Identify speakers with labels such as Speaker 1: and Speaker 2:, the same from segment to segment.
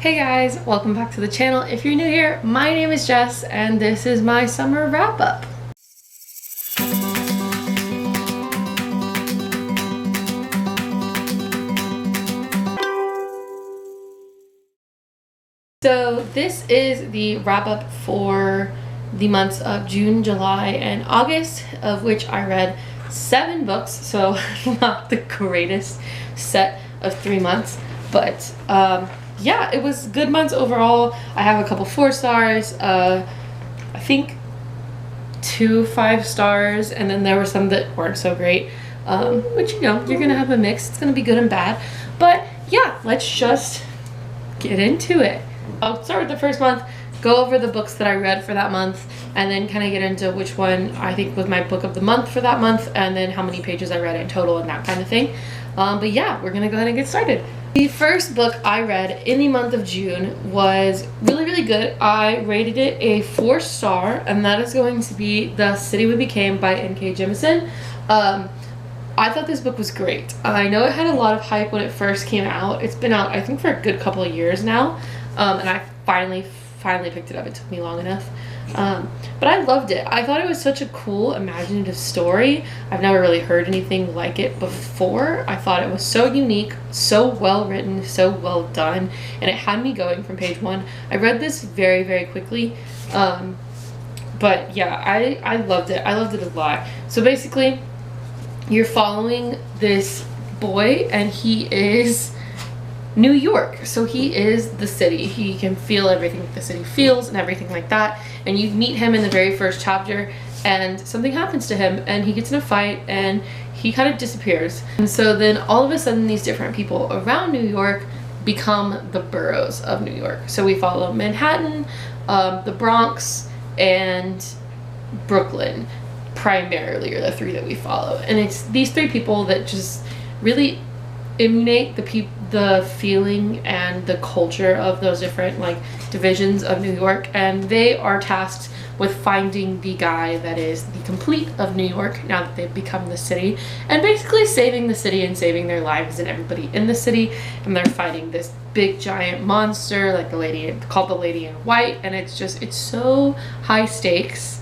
Speaker 1: Hey guys, welcome back to the channel. If you're new here, my name is Jess and this is my summer wrap up. So this is the wrap up for the months of June, July, and August, of which I read 7 books, so not the greatest set of 3 months, but yeah, it was good months overall. I have a couple 4 stars, I think 2 5 stars, and then there were some that weren't so great, which, you know, you're gonna have a mix. It's gonna be good and bad, but yeah, let's just get into it. I'll start with the first month, go over the books that I read for that month, and then kind of get into which one I think was my book of the month for that month, and then how many pages I read in total and that kind of thing. But yeah, we're gonna go ahead and get started. The first book I read in the month of June was really good. I rated it a 4 star, and that is going to be The City We Became by N.K. Jemisin. I thought this book was great. I know it had a lot of hype when it first came out. It's been out, I think, for a good couple of years now, and I finally picked it up. It took me long enough, but I loved it. I thought it was such a cool, imaginative story. I've never really heard anything like it before. I thought it was so unique, so well written, so well done, and it had me going from page 1. I read this very quickly, but yeah, I loved it. I loved it a lot. So basically, you're following this boy, and he is New York. So he is the city. He can feel everything the city feels and everything like that. And you meet him in the very first chapter, and something happens to him, and he gets in a fight, and he kind of disappears. And so then all of a sudden, these different people around New York become the boroughs of New York. So we follow Manhattan, the Bronx, and Brooklyn primarily are the 3 that we follow. And it's these 3 people that just really emanate the feeling and the culture of those different like divisions of New York, and they are tasked with finding the guy that is the complete of New York now that they've become the city, and basically saving the city and saving their lives and everybody in the city. And they're fighting this big giant monster like the lady called the Lady in White, and it's so high stakes.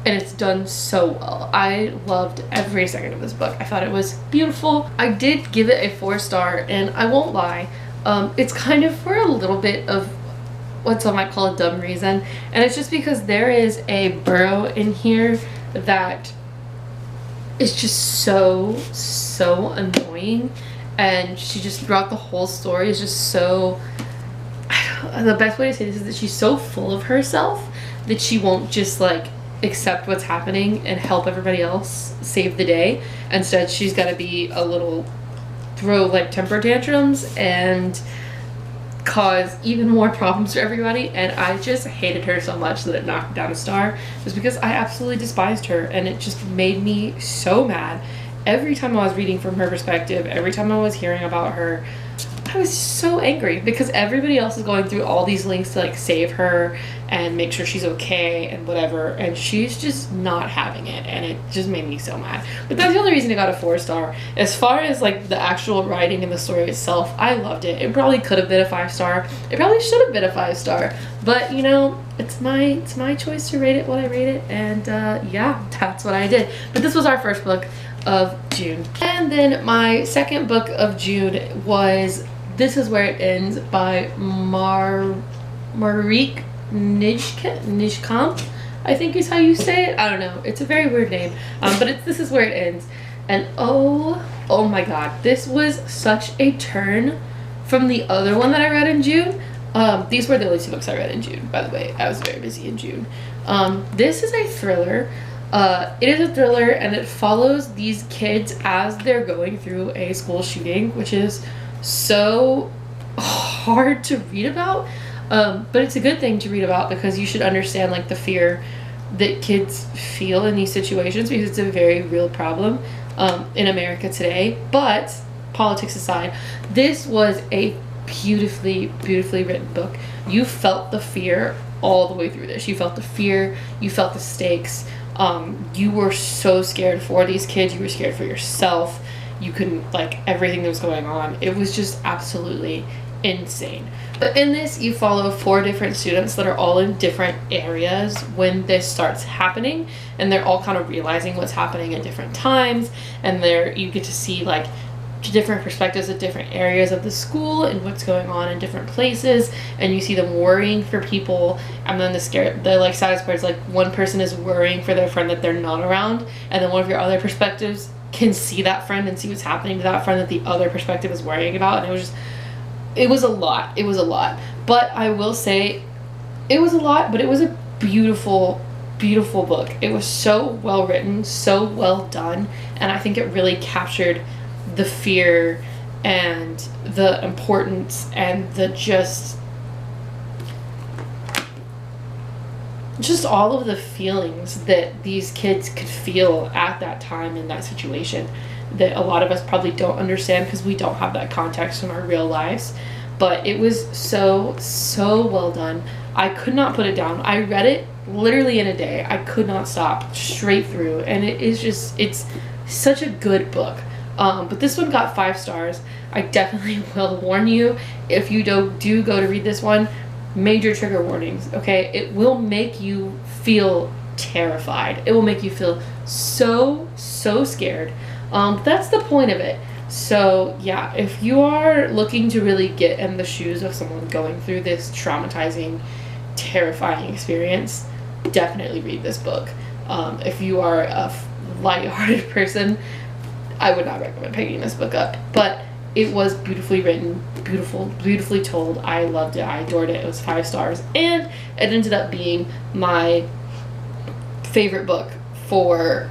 Speaker 1: And it's done so well. I loved every second of this book. I thought it was beautiful. I did give it a 4 star, and I won't lie, it's kind of for a little bit of what some might call a dumb reason, and it's just because there is a borough in here that is just so annoying, and she just throughout the whole story is just so, the best way to say this is that she's so full of herself that she won't just like accept what's happening and help everybody else save the day. Instead, she's got to be a little throw like temper tantrums and cause even more problems for everybody. And I just hated her so much that it knocked down a star, just because I absolutely despised her, and it just made me so mad every time I was reading from her perspective. Every time I was hearing about her, I was so angry because everybody else is going through all these links to like save her and make sure she's okay and whatever, and she's just not having it, and it just made me so mad. But that's the only reason it got a 4 star. As far as like the actual writing and the story itself, I loved it. It probably could have been a 5 star. It probably should have been a 5 star, but you know, it's my choice to rate it what I rate it, and yeah, that's what I did. But this was our first book of June. And then my second book of June was This Is Where It Ends by Marieke Nijkamp, I think is how you say it. I don't know. It's a very weird name, but This Is Where It Ends. And oh my god, this was such a turn from the other one that I read in June. These were the only 2 books I read in June, by the way. I was very busy in June. This is a thriller. It is a thriller, and it follows these kids as they're going through a school shooting, which is so hard to read about, but it's a good thing to read about because you should understand like the fear that kids feel in these situations, because it's a very real problem in America today. But politics aside, this was a beautifully written book. You felt the fear all the way through this. You felt the fear, you felt the stakes. You were so scared for these kids, you were scared for yourself. You couldn't, like, everything that was going on. It was just absolutely insane. But in this, you follow 4 different students that are all in different areas when this starts happening, and they're all kind of realizing what's happening at different times, and you get to see like different perspectives of different areas of the school and what's going on in different places, and you see them worrying for people. And then the like saddest part is like one person is worrying for their friend that they're not around, and then one of your other perspectives can see that friend and see what's happening to that friend that the other perspective is worrying about. And it was a lot. But I will say it was a lot, but it was a beautiful book. It was so well written, so well done, and I think it really captured the fear and the importance and the just all of the feelings that these kids could feel at that time in that situation that a lot of us probably don't understand because we don't have that context in our real lives. But it was so well done. I could not put it down. I read it literally in a day. I could not stop, straight through, and it's such a good book. But this one got 5 stars. I definitely will warn you, if you do go to read this one, major trigger warnings, okay? It will make you feel terrified. It will make you feel so scared. That's the point of it. So yeah, if you are looking to really get in the shoes of someone going through this traumatizing, terrifying experience, definitely read this book. If you are a lighthearted person, I would not recommend picking this book up, but it was beautifully written, beautifully told. I loved it. I adored it. It was 5 stars, and it ended up being my favorite book for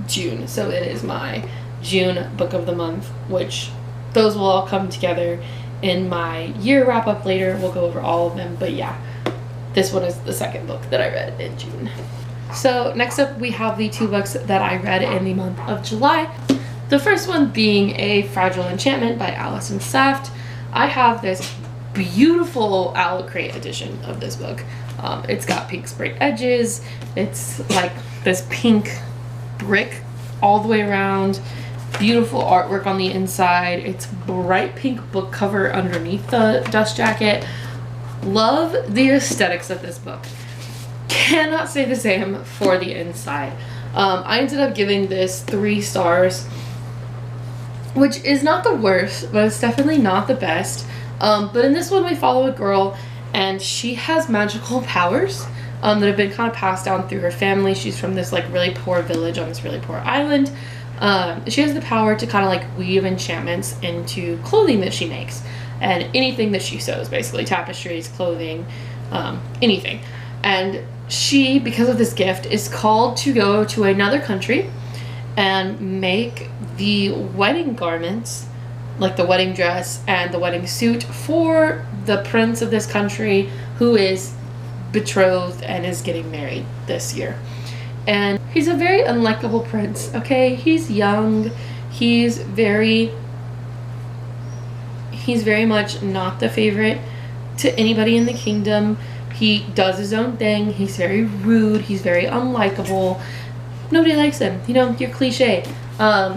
Speaker 1: June. So it is my June book of the month, which those will all come together in my year wrap up later. We'll go over all of them, but yeah, this one is the second book that I read in June. So next up, we have the 2 books that I read in the month of July. The first one being A Fragile Enchantment by Allison Saft. I have this beautiful Owl Crate edition of this book. It's got pink sprayed edges. It's like this pink brick all the way around. Beautiful artwork on the inside. It's bright pink book cover underneath the dust jacket. Love the aesthetics of this book. Cannot say the same for the inside. I ended up giving this 3 stars, which is not the worst, but it's definitely not the best. But in this one, we follow a girl, and she has magical powers that have been kind of passed down through her family. She's from this like really poor village on this really poor island. She has the power to kind of like weave enchantments into clothing that she makes, and anything that she sews, basically tapestries, clothing, anything. And she, because of this gift, is called to go to another country and make the wedding garments, like the wedding dress and the wedding suit, for the prince of this country who is betrothed and is getting married this year. And he's a very unlikable prince, okay? He's young, he's very much not the favorite to anybody in the kingdom. He does his own thing, he's very rude, he's very unlikable. Nobody likes him, you know, your cliche.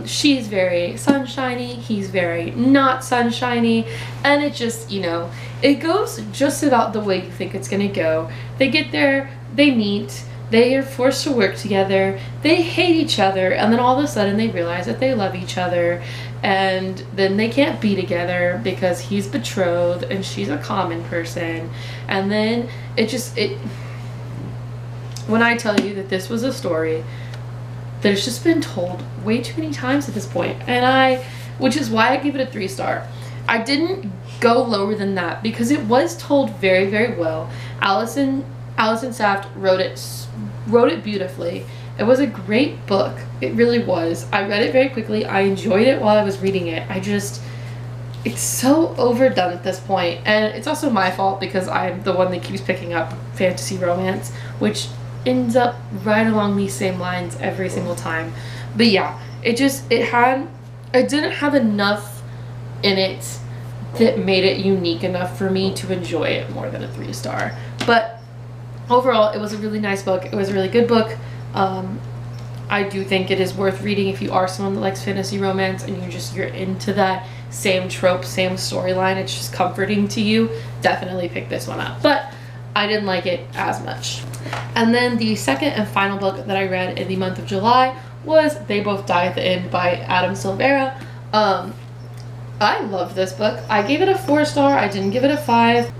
Speaker 1: She's very sunshiny, he's very not sunshiny, and it just, you know, it goes just about the way you think it's gonna go. They get there, they meet, they are forced to work together, they hate each other, and then all of a sudden they realize that they love each other, and then they can't be together because he's betrothed and she's a common person. And then when I tell you that this was a story that has just been told way too many times at this point, which is why I give it a 3 star. I didn't go lower than that because it was told very, very well. Allison Saft wrote it beautifully. It was a great book. It really was. I read it very quickly. I enjoyed it while I was reading it. It's so overdone at this point, and it's also my fault because I'm the one that keeps picking up fantasy romance, which ends up right along these same lines every single time. But yeah, it didn't have enough in it that made it unique enough for me to enjoy it more than a 3 star. But overall, it was a really nice book. It was a really good book. I do think it is worth reading if you are someone that likes fantasy romance and you're into that same trope, same storyline. It's just comforting to you. Definitely pick this one up. But I didn't like it as much. And then the second and final book that I read in the month of July was They Both Die at the End by Adam Silvera. I loved this book. I gave it a 4-star. I didn't give it a 5.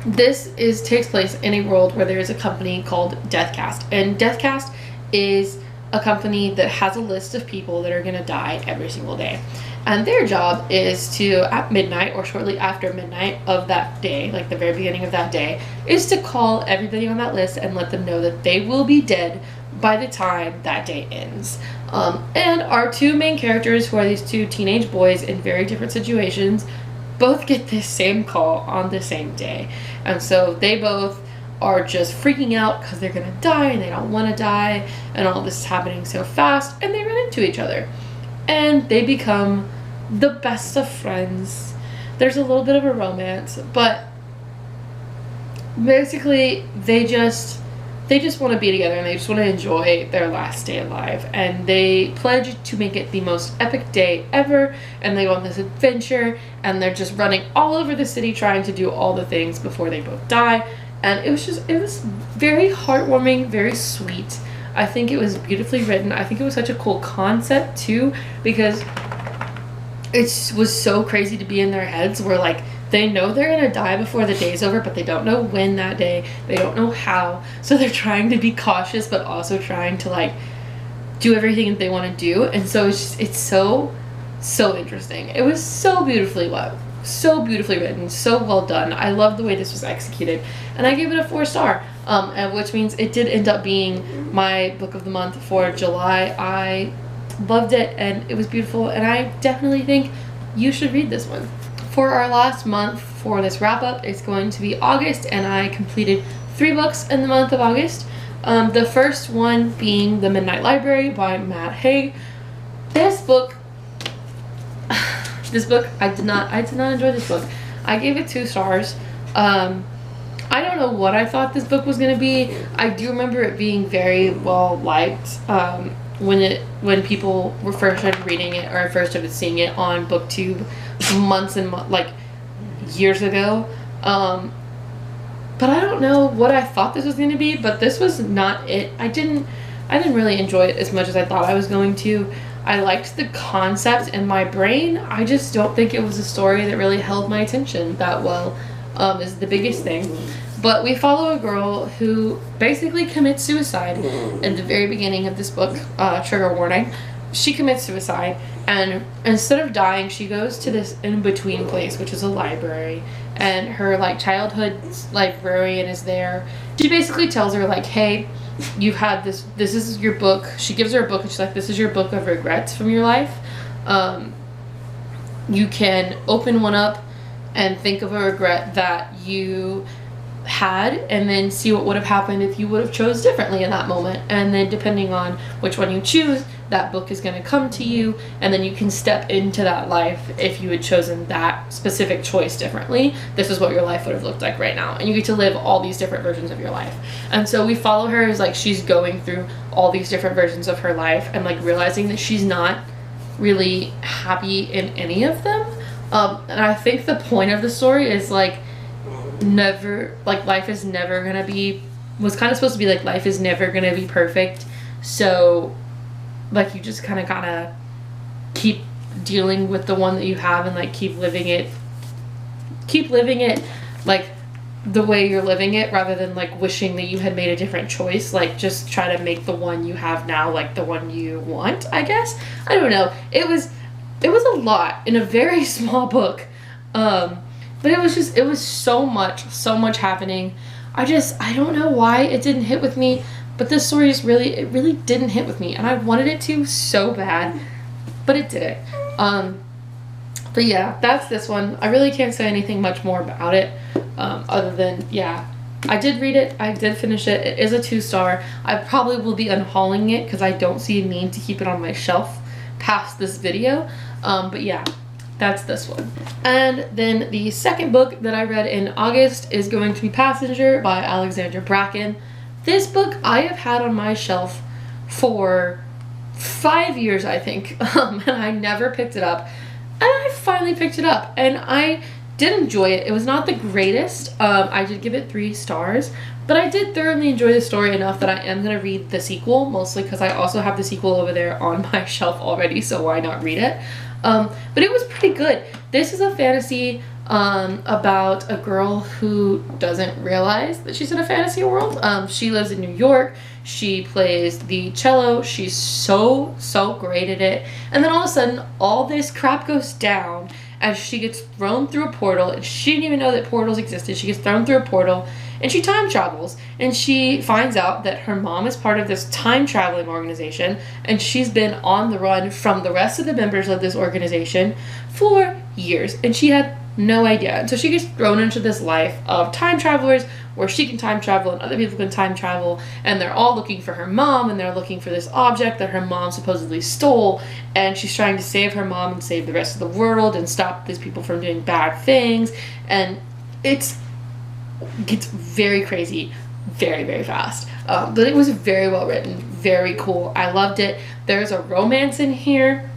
Speaker 1: This takes place in a world where there is a company called Deathcast, and Deathcast is a company that has a list of people that are going to die every single day, and their job is to, at midnight or shortly after midnight of that day, like the very beginning of that day, is to call everybody on that list and let them know that they will be dead by the time that day ends. And our two main characters, who are these two teenage boys in very different situations, both get this same call on the same day. And so they both are just freaking out because they're gonna die and they don't want to die, and all this is happening so fast, and they run into each other and they become the best of friends. There's a little bit of a romance, but basically they just want to be together and they just want to enjoy their last day alive, and they pledge to make it the most epic day ever, and they go on this adventure, and they're just running all over the city trying to do all the things before they both die. And it was very heartwarming, very sweet. I think it was beautifully written. I think it was such a cool concept too, because it was so crazy to be in their heads where like they know they're gonna die before the day's over, but they don't know when that day, they don't know how, so they're trying to be cautious but also trying to like do everything that they want to do. And so it's so interesting. It was so beautifully written, so well done. I love the way this was executed, and I gave it a 4-star, which means it did end up being my book of the month for July. I loved it and it was beautiful, and I definitely think you should read this one. For our last month for this wrap up, it's going to be August, and I completed 3 books in the month of August. The first one being The Midnight Library by Haig. This book, I did not enjoy this book. I gave it 2 stars. I don't know what I thought this book was going to be. I do remember it being very well liked when people were first started reading it, or first started seeing it on BookTube months and like years ago. But I don't know what I thought this was going to be, but this was not it. I didn't really enjoy it as much as I thought I was going to. I liked the concept in my brain. I just don't think it was a story that really held my attention that well, is the biggest thing. But we follow a girl who basically commits suicide in the very beginning of this book. Trigger warning. She commits suicide, and instead of dying, she goes to this in-between place, which is a library, and her like childhood librarian is there. She basically tells her like, hey, you've had this is your book. She gives her a book and she's like, this is your book of regrets from your life. You can open one up and think of a regret that you had, and then see what would have happened if you would have chose differently in that moment. And then depending on which one you choose, that book is going to come to you, and then you can step into that life. If you had chosen that specific choice differently, this is what your life would have looked like right now, and you get to live all these different versions of your life. And so we follow her as like she's going through all these different versions of her life, and like realizing that she's not really happy in any of them. And I think the point of the story is like, life is never gonna be, was kind of supposed to be like, life is never gonna be perfect, so like you just kind of gotta keep dealing with the one that you have, and like keep living it like the way you're living it, rather than like wishing that you had made a different choice. Like just try to make the one you have now like the one you want, I guess. I don't know, it was a lot in a very small book. But it was so much happening. I don't know why it didn't hit with me, but this story really didn't hit with me, and I wanted it to so bad, but it didn't. But yeah, that's this one. I really can't say anything much more about it, other than, yeah, I did read it, I did finish it. It is a 2-star. I probably will be unhauling it because I don't see a need to keep it on my shelf past this video. But yeah, that's this one. And then the second book that I read in August is going to be Passenger by Alexandra Bracken. This book I have had on my shelf for 5 years, I think, and I never picked it up. And I finally picked it up, and I did enjoy it. It was not the greatest. I did give it 3 stars, but I did thoroughly enjoy the story enough that I am going to read the sequel, mostly because I also have the sequel over there on my shelf already, so why not read it? But it was pretty good. This is a fantasy about a girl who doesn't realize that she's in a fantasy world. She lives in New York. She plays the cello. She's so great at it. And then all of a sudden, all this crap goes down as she gets thrown through a portal. And she didn't even know that portals existed. She gets thrown through a portal and she time travels. And she finds out that her mom is part of this time traveling organization. And she's been on the run from the rest of the members of this organization for years. And she had no idea. And so she gets thrown into this life of time travelers where she can time travel and other people can time travel, and they're all looking for her mom, and they're looking for this object that her mom supposedly stole, and she's trying to save her mom and save the rest of the world and stop these people from doing bad things. And it gets very crazy very fast, but it was very well written, very cool. I loved it. There's a romance in here.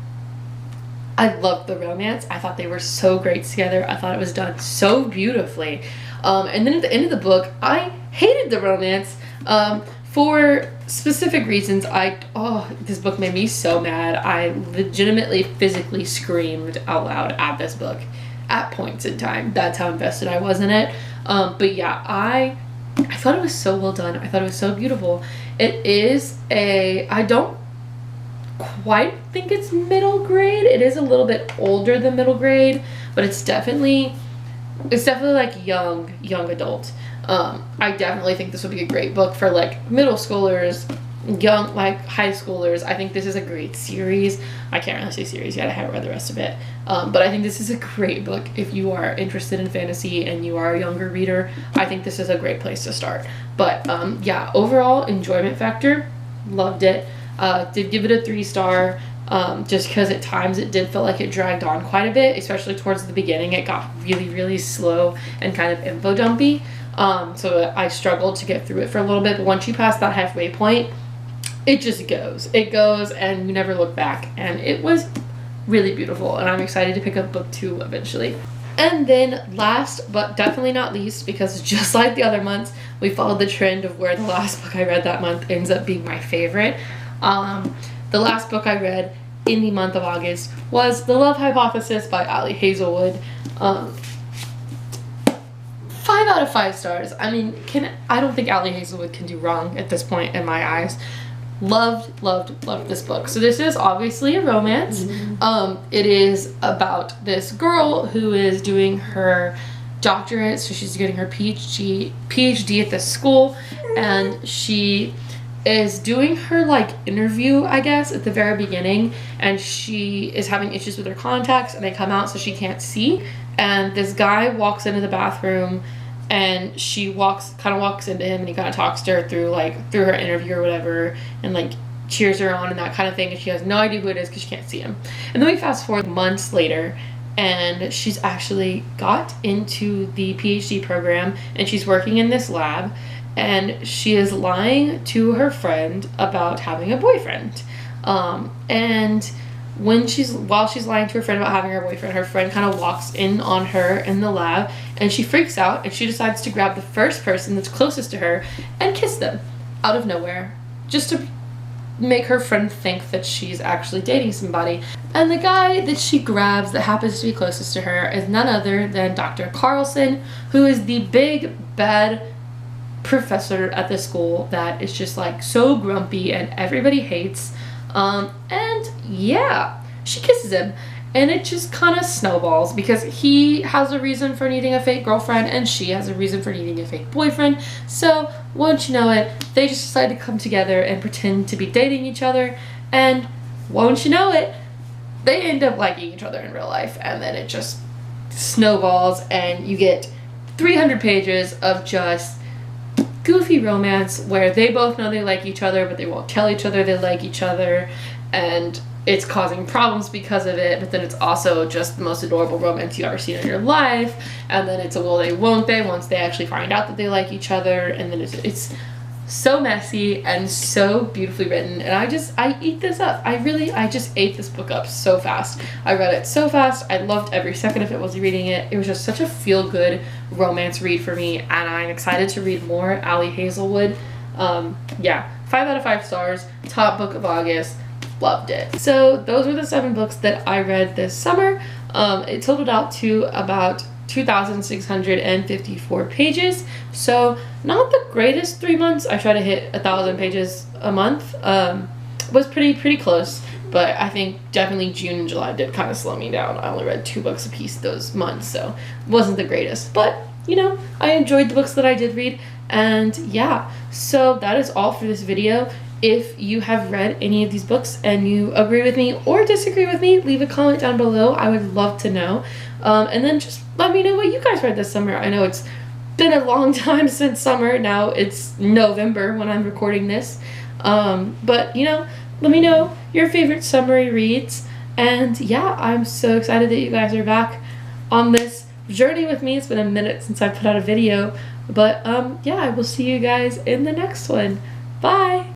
Speaker 1: I loved the romance. I thought they were so great together. I thought it was done so beautifully. And then at the end of the book, I hated the romance for specific reasons. This book made me so mad. I legitimately physically screamed out loud at this book at points in time. That's how invested I was in it. But yeah, I thought it was so well done. I thought it was so beautiful. It is I don't quite think it's middle grade. It is a little bit older than middle grade, but it's definitely like young adult. I definitely think this would be a great book for like middle schoolers, young, like high schoolers. I think this is a great series. I can't really say series yet. I haven't read the rest of it. But I think this is a great book if you are interested in fantasy and you are a younger reader. I think this is a great place to start. But yeah, overall enjoyment factor, loved it. Did give it a 3-star, just because at times it did feel like it dragged on quite a bit, especially towards the beginning. It got really slow and kind of info dumpy, so I struggled to get through it for a little bit, but once you pass that halfway point, it just goes. It goes and you never look back, and it was really beautiful, and I'm excited to pick up book 2 eventually. And then last but definitely not least, because just like the other months, we followed the trend of where the last book I read that month ends up being my favorite. The last book I read in the month of August was The Love Hypothesis by Hazelwood. 5 out of 5 stars. I mean, I don't think Hazelwood can do wrong at this point in my eyes. Loved this book. So this is obviously a romance. It is about this girl who is doing her doctorate, so she's getting her PhD at this school, and she is doing her like interview, I guess, at the very beginning, and she is having issues with her contacts and they come out so she can't see, and this guy walks into the bathroom and she kind of walks into him, and he kind of talks to her through her interview or whatever, and like cheers her on and that kind of thing, and she has no idea who it is because she can't see him. And then we fast forward months later, and she's actually got into the PhD program, and she's working in this lab, and she is lying to her friend about having a boyfriend. And while she's lying to her friend about having her boyfriend, her friend kind of walks in on her in the lab, and she freaks out, and she decides to grab the first person that's closest to her and kiss them out of nowhere, just to make her friend think that she's actually dating somebody. And the guy that she grabs that happens to be closest to her is none other than Dr. Carlson, who is the big bad professor at the school that is just like so grumpy and everybody hates. And yeah, she kisses him, and it just kind of snowballs because he has a reason for needing a fake girlfriend and she has a reason for needing a fake boyfriend. So won't you know it, they just decide to come together and pretend to be dating each other, and won't you know it, they end up liking each other in real life, and then it just snowballs, and you get 300 pages of just goofy romance where they both know they like each other, but they won't tell each other they like each other, and it's causing problems because of it. But then it's also just the most adorable romance you've ever seen in your life, and then it's a will they won't they once they actually find out that they like each other, and then it's so messy and so beautifully written, and I eat this up. I just ate this book up so fast. I read it so fast. I loved every second of it was reading it. It was just such a feel-good romance read for me, and I'm excited to read more. Allie Hazelwood. Yeah, 5 out of 5 stars. Top book of August. Loved it. So those were the 7 books that I read this summer. It totaled out to about 2,654 pages, so not the greatest 3 months. I try to hit 1,000 pages a month. Was pretty close, but I think definitely June and July did kind of slow me down. I only read 2 books a piece those months, so it wasn't the greatest, but you know, I enjoyed the books that I did read. And yeah, so that is all for this video. If you have read any of these books and you agree with me or disagree with me, leave a comment down below. I would love to know. And then just let me know what you guys read this summer. I know it's been a long time since summer. Now it's November when I'm recording this. But you know, let me know your favorite summery reads. And yeah, I'm so excited that you guys are back on this journey with me. It's been a minute since I put out a video. But yeah, I will see you guys in the next one. Bye!